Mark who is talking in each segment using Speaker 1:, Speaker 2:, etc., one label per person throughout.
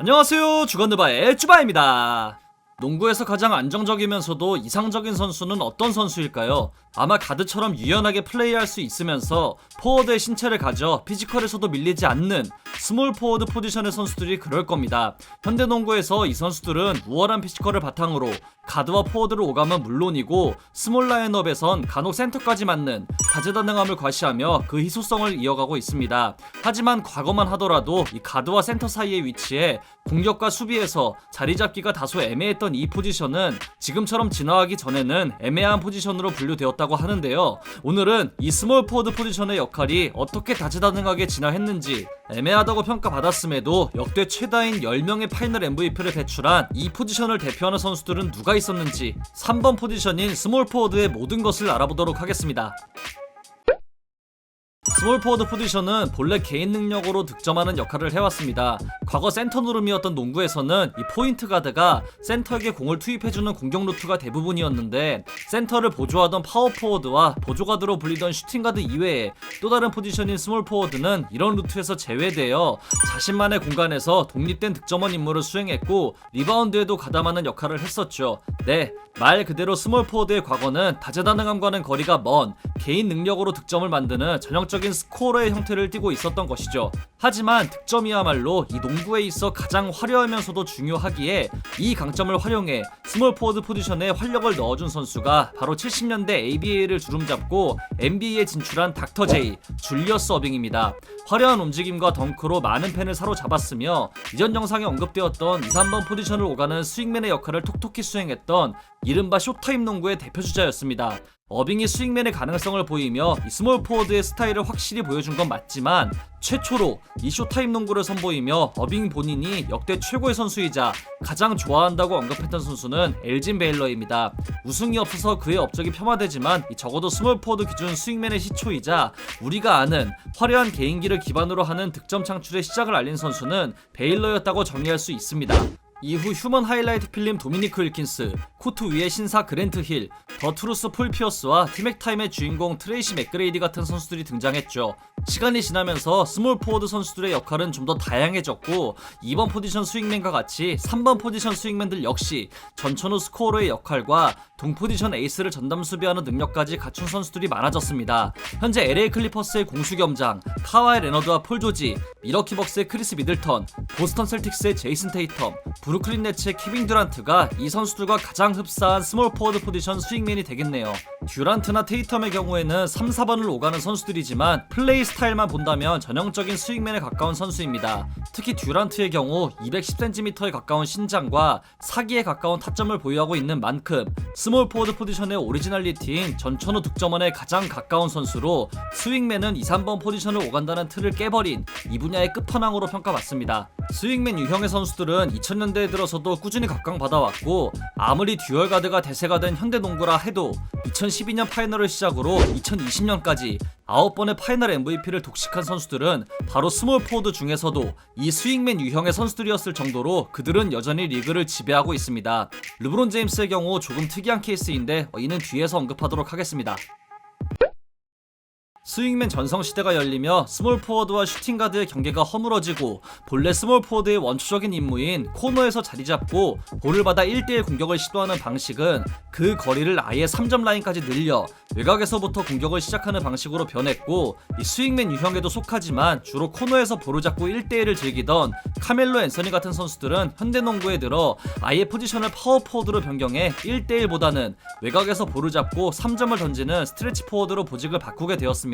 Speaker 1: 안녕하세요, 주간느바의 쭈바입니다. 농구에서 가장 안정적이면서도 이상적인 선수는 어떤 선수일까요? 아마 가드처럼 유연하게 플레이할 수 있으면서 포워드의 신체를 가져 피지컬에서도 밀리지 않는 스몰 포워드 포지션의 선수들이 그럴 겁니다. 현대 농구에서 이 선수들은 우월한 피지컬을 바탕으로 가드와 포워드를 오감은 물론이고 스몰 라인업에선 간혹 센터까지 맞는 다재다능함을 과시하며 그 희소성을 이어가고 있습니다. 하지만 과거만 하더라도 이 가드와 센터 사이의 위치에 공격과 수비에서 자리 잡기가 다소 애매했던 이 포지션은 지금처럼 진화하기 전에는 애매한 포지션으로 분류되었다고 하는데요. 오늘은 이 스몰 포워드 포지션의 역할이 어떻게 다재다능하게 진화했는지, 애매하다고 평가받았음에도 역대 최다인 10명의 파이널 MVP를 배출한 이 포지션을 대표하는 선수들은 누가 있었는지 3번 포지션인 스몰 포워드의 모든 것을 알아보도록 하겠습니다. 스몰 포워드 포지션은 본래 개인 능력으로 득점하는 역할을 해왔습니다. 과거 센터 누름이었던 농구에서는 이 포인트 가드가 센터에게 공을 투입해주는 공격 루트가 대부분이었는데, 센터를 보조하던 파워 포워드와 보조 가드로 불리던 슈팅 가드 이외에 또 다른 포지션인 스몰 포워드는 이런 루트에서 제외되어 자신만의 공간에서 독립된 득점원 임무를 수행했고 리바운드에도 가담하는 역할을 했었죠. 네, 말 그대로 스몰 포워드의 과거는 다재다능함과는 거리가 먼 개인 능력으로 득점을 만드는 전형적인 스코어의 형태를 띠고 있었던 것이죠. 하지만 득점이야말로 이 농구에 있어 가장 화려하면서도 중요하기에 이 강점을 활용해 스몰 포워드 포지션에 활력을 넣어준 선수가 바로 70년대 ABA를 주름잡고 NBA에 진출한 닥터 제이, 줄리어스 어빙입니다. 화려한 움직임과 덩크로 많은 팬을 사로잡았으며 이전 영상에 언급되었던 2, 3번 포지션을 오가는 스윙맨의 역할을 톡톡히 수행했던 이른바 쇼타임 농구의 대표주자였습니다. 어빙이 스윙맨의 가능성을 보이며 이 스몰 포워드의 스타일을 확실히 보여준 건 맞지만, 최초로 이 쇼타임 농구를 선보이며 어빙 본인이 역대 최고의 선수이자 가장 좋아한다고 언급했던 선수는 엘진 베일러입니다. 우승이 없어서 그의 업적이 폄하되지만 적어도 스몰 포워드 기준 스윙맨의 시초이자 우리가 아는 화려한 개인기를 기반으로 하는 득점 창출의 시작을 알린 선수는 베일러였다고 정의할 수 있습니다. 이후 휴먼 하이라이트 필름 도미니크 윌킨스, 코트 위의 신사 그랜트 힐, 더 트루스 폴 피어스와 티맥 타임의 주인공 트레이시 맥그레이디 같은 선수들이 등장했죠. 시간이 지나면서 스몰 포워드 선수들의 역할은 좀 더 다양해졌고 2번 포지션 스윙맨과 같이 3번 포지션 스윙맨들 역시 전천후 스코어러의 역할과 동 포지션 에이스를 전담 수비하는 능력까지 갖춘 선수들이 많아졌습니다. 현재 LA 클리퍼스의 공수 겸장 카와이 레너드와 폴 조지, 미러키 벅스의 크리스 미들턴, 보스턴 셀틱스의 제이슨 테이텀, 브루클린 네츠의 케빈 듀란트가 이 선수들과 가장 흡사한 스몰 포워드 포지션 스윙맨이 되겠네요. 듀란트나 테이텀의 경우에는 3, 4번을 오가는 선수들이지만 플레이 스타일만 본다면 전형적인 스윙맨에 가까운 선수입니다. 특히 듀란트의 경우 210cm에 가까운 신장과 사기에 가까운 타점을 보유하고 있는 만큼 스몰 포워드 포지션의 오리지널리티인 전천후 득점원에 가장 가까운 선수로 스윙맨은 2, 3번 포지션을 오간다는 틀을 깨버린 이 분야의 끝판왕으로 평가받습니다. 스윙맨 유형의 선수들은 2000년대에 들어서도 꾸준히 각광받아왔고, 아무리 듀얼 가드가 대세가 된 현대 농구라 해도 2012년 파이널을 시작으로 2020년까지 9번의 파이널 MVP를 독식한 선수들은 바로 스몰 포워드 중에서도 이 스윙맨 유형의 선수들이었을 정도로 그들은 여전히 리그를 지배하고 있습니다. 르브론 제임스의 경우 조금 특이한 케이스인데 이는 뒤에서 언급하도록 하겠습니다. 스윙맨 전성시대가 열리며 스몰 포워드와 슈팅가드의 경계가 허물어지고 본래 스몰 포워드의 원초적인 임무인 코너에서 자리잡고 볼을 받아 1대1 공격을 시도하는 방식은 그 거리를 아예 3점 라인까지 늘려 외곽에서부터 공격을 시작하는 방식으로 변했고, 이 스윙맨 유형에도 속하지만 주로 코너에서 볼을 잡고 1대1을 즐기던 카멜로 앤서니 같은 선수들은 현대농구에 들어 아예 포지션을 파워 포워드로 변경해 1대1보다는 외곽에서 볼을 잡고 3점을 던지는 스트레치 포워드로 보직을 바꾸게 되었습니다.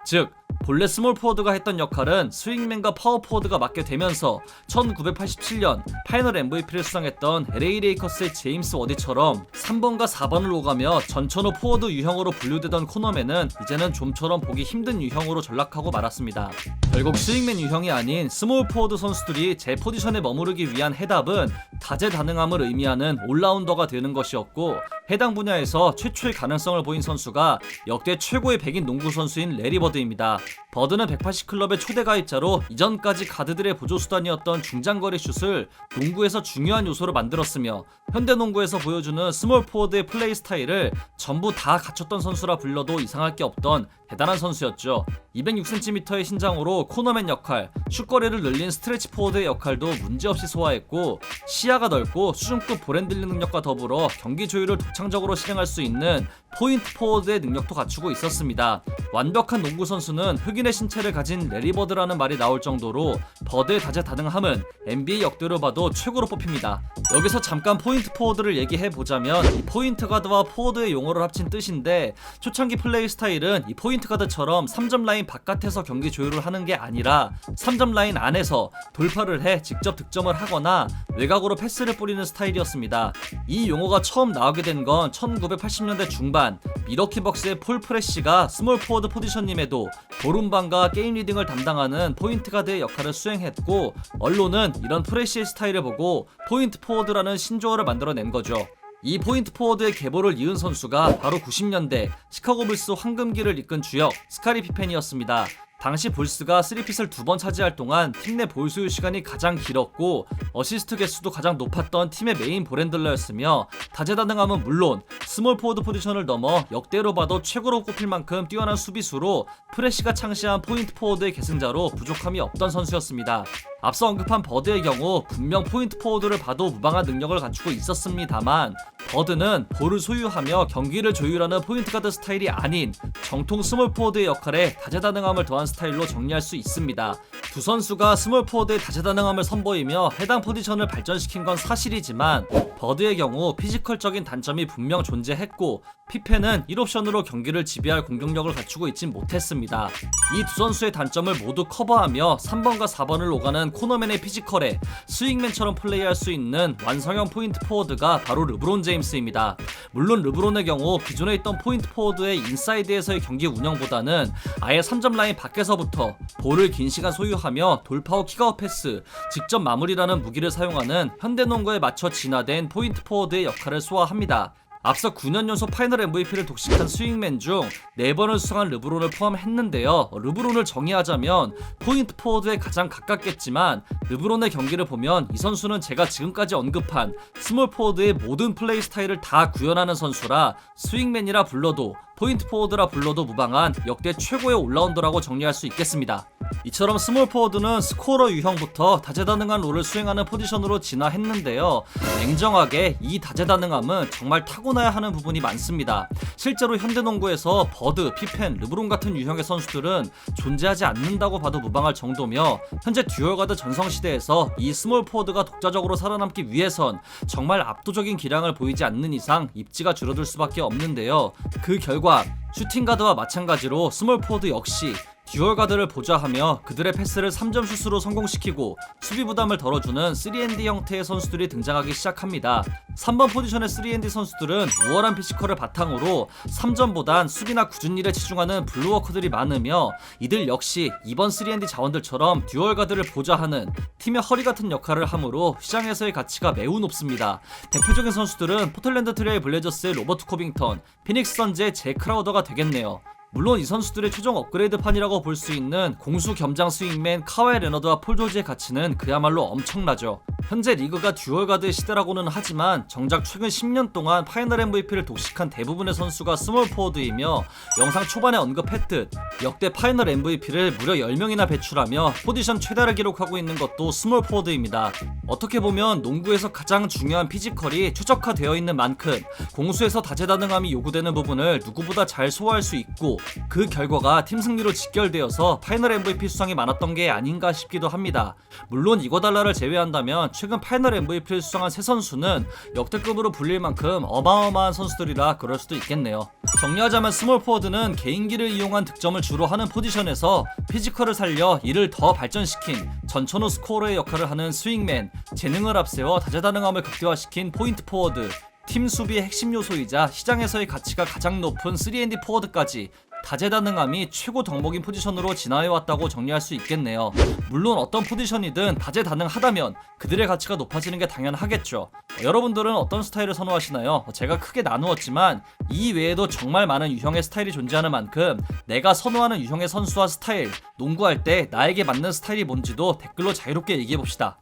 Speaker 1: 즉, 본래 스몰 포워드가 했던 역할은 스윙맨과 파워 포워드가 맡게 되면서 1987년 파이널 MVP를 수상했던 LA 레이커스의 제임스 워디처럼 3번과 4번을 오가며 전천후 포워드 유형으로 분류되던 코너맨은 이제는 좀처럼 보기 힘든 유형으로 전락하고 말았습니다. 결국 스윙맨 유형이 아닌 스몰 포워드 선수들이 제 포지션에 머무르기 위한 해답은 다재다능함을 의미하는 올라운더가 되는 것이었고, 해당 분야에서 최초의 가능성을 보인 선수가 역대 최고의 백인 농구 선수인 레리 버드입니다. 버드는 180클럽의 초대 가입자로 이전까지 가드들의 보조수단이었던 중장거리 슛을 농구에서 중요한 요소로 만들었으며 현대농구에서 보여주는 스몰 포워드의 플레이 스타일을 전부 다 갖췄던 선수라 불러도 이상할 게 없던 대단한 선수였죠. 206cm의 신장으로 코너맨 역할, 슛거리를 늘린 스트레치 포워드의 역할도 문제없이 소화했고 시야가 넓고 수준급 볼핸들링 능력과 더불어 경기 조율을 독창적으로 실행할 수 있는 포인트 포워드의 능력도 갖추고 있었습니다. 완벽한 농구 선수는 흑인의 신체를 가진 레리 버드라는 말이 나올 정도로 버드의 다재다능함은 NBA 역대로 봐도 최고로 뽑힙니다. 여기서 잠깐 포인트 포워드를 얘기해보자면 이 포인트 가드와 포워드의 용어를 합친 뜻인데 초창기 플레이 스타일은 이 포인트 가드처럼 3점 라인 바깥에서 경기 조율을 하는 게 아니라 3점 라인 안에서 돌파를 해 직접 득점을 하거나 외곽으로 패스를 뿌리는 스타일이었습니다. 이 용어가 처음 나오게 된 건 1980년대 중반 미러키 벅스의 폴 프레쉬가 스몰 포워드 포지션임에도 보름반과 게임 리딩을 담당하는 포인트 가드의 역할을 수행했고 언론은 이런 프레쉬의 스타일을 보고 포인트 포워드라는 신조어를 만들어낸 거죠. 이 포인트 포워드의 계보를 이은 선수가 바로 90년대 시카고 불스 황금기를 이끈 주역 스카리 피펜이었습니다. 당시 불스가 3핏을 2번 차지할 동안 팀 내 볼 소유 시간이 가장 길었고 어시스트 개수도 가장 높았던 팀의 메인 볼핸들러였으며 다재다능함은 물론 스몰 포워드 포지션을 넘어 역대로 봐도 최고로 꼽힐 만큼 뛰어난 수비수로 프레쉬가 창시한 포인트 포워드의 계승자로 부족함이 없던 선수였습니다. 앞서 언급한 버드의 경우 분명 포인트 포워드를 봐도 무방한 능력을 갖추고 있었습니다만 버드는 볼을 소유하며 경기를 조율하는 포인트 가드 스타일이 아닌 정통 스몰 포워드의 역할에 다재다능함을 더한 스타일로 정리할 수 있습니다. 두 선수가 스몰 포워드의 다재다능함을 선보이며 해당 포지션을 발전시킨 건 사실이지만 버드의 경우 피지컬적인 단점이 분명 존재했고 피펜은 1옵션으로 경기를 지배할 공격력을 갖추고 있진 못했습니다. 이 두 선수의 단점을 모두 커버하며 3번과 4번을 오가는 코너맨의 피지컬에 스윙맨처럼 플레이할 수 있는 완성형 포인트 포워드가 바로 르브론 제임스입니다. 물론 르브론의 경우 기존에 있던 포인트 포워드의 인사이드에서의 경기 운영보다는 아예 3점 라인 밖에서부터 볼을 긴 시간 소유하며 돌파 후 킥아웃 패스, 직접 마무리라는 무기를 사용하는 현대농구에 맞춰 진화된 포인트 포워드의 역할을 소화합니다. 앞서 9년 연속 파이널 MVP를 독식한 스윙맨 중 4번을 수상한 르브론을 포함했는데요. 르브론을 정의하자면 포인트 포워드에 가장 가깝겠지만 르브론의 경기를 보면 이 선수는 제가 지금까지 언급한 스몰 포워드의 모든 플레이 스타일을 다 구현하는 선수라 스윙맨이라 불러도 포인트 포워드라 불러도 무방한 역대 최고의 올라운더라고 정리할 수 있겠습니다. 이처럼 스몰 포워드는 스코러 유형부터 다재다능한 롤을 수행하는 포지션으로 진화했는데요. 냉정하게 이 다재다능함은 정말 타고나야 하는 부분이 많습니다. 실제로 현대농구에서 버드, 피펜, 르브론 같은 유형의 선수들은 존재하지 않는다고 봐도 무방할 정도며 현재 듀얼가드 전성시대에서 이 스몰 포워드가 독자적으로 살아남기 위해선 정말 압도적인 기량을 보이지 않는 이상 입지가 줄어들 수밖에 없는데요. 그 결과 슈팅가드와 마찬가지로 스몰 포워드 역시 듀얼가드를 보좌하며 그들의 패스를 3점 슛으로 성공시키고 수비 부담을 덜어주는 3&D 형태의 선수들이 등장하기 시작합니다. 3번 포지션의 3&D 선수들은 우월한 피지컬을 바탕으로 3점보단 수비나 굳은 일에 치중하는 블루워커들이 많으며 이들 역시 이번 3&D 자원들처럼 듀얼가드를 보좌하는 팀의 허리 같은 역할을 하므로 시장에서의 가치가 매우 높습니다. 대표적인 선수들은 포틀랜드 트레일 블레저스의 로버트 코빙턴, 피닉스 선즈의 제 크라우더가 되겠네요. 물론 이 선수들의 최종 업그레이드판이라고 볼 수 있는 공수 겸장 스윙맨 카와이 레너드와 폴 조지의 가치는 그야말로 엄청나죠. 현재 리그가 듀얼가드의 시대라고는 하지만 정작 최근 10년 동안 파이널 MVP를 독식한 대부분의 선수가 스몰 포워드이며 영상 초반에 언급했듯 역대 파이널 MVP를 무려 10명이나 배출하며 포지션 최다를 기록하고 있는 것도 스몰 포워드입니다. 어떻게 보면 농구에서 가장 중요한 피지컬이 최적화되어 있는 만큼 공수에서 다재다능함이 요구되는 부분을 누구보다 잘 소화할 수 있고 그 결과가 팀 승리로 직결되어서 파이널 MVP 수상이 많았던 게 아닌가 싶기도 합니다. 물론 이거달라를 제외한다면 최근 파이널 MVP를 수상한 세 선수는 역대급으로 불릴 만큼 어마어마한 선수들이라 그럴 수도 있겠네요. 정리하자면 스몰 포워드는 개인기를 이용한 득점을 주로 하는 포지션에서 피지컬을 살려 이를 더 발전시킨 전천후 스코어의 역할을 하는 스윙맨, 재능을 앞세워 다재다능함을 극대화시킨 포인트 포워드, 팀 수비의 핵심 요소이자 시장에서의 가치가 가장 높은 3&D 포워드까지 다재다능함이 최고 덕목인 포지션으로 진화해왔다고 정리할 수 있겠네요. 물론 어떤 포지션이든 다재다능하다면 그들의 가치가 높아지는 게 당연하겠죠. 여러분들은 어떤 스타일을 선호하시나요? 제가 크게 나누었지만 이 외에도 정말 많은 유형의 스타일이 존재하는 만큼 내가 선호하는 유형의 선수와 스타일, 농구할 때 나에게 맞는 스타일이 뭔지도 댓글로 자유롭게 얘기해봅시다.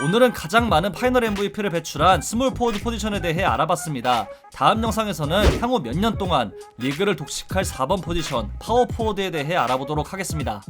Speaker 1: 오늘은 가장 많은 파이널 MVP를 배출한 스몰 포워드 포지션에 대해 알아봤습니다. 다음 영상에서는 향후 몇 년 동안 리그를 독식할 4번 포지션 파워 포워드에 대해 알아보도록 하겠습니다.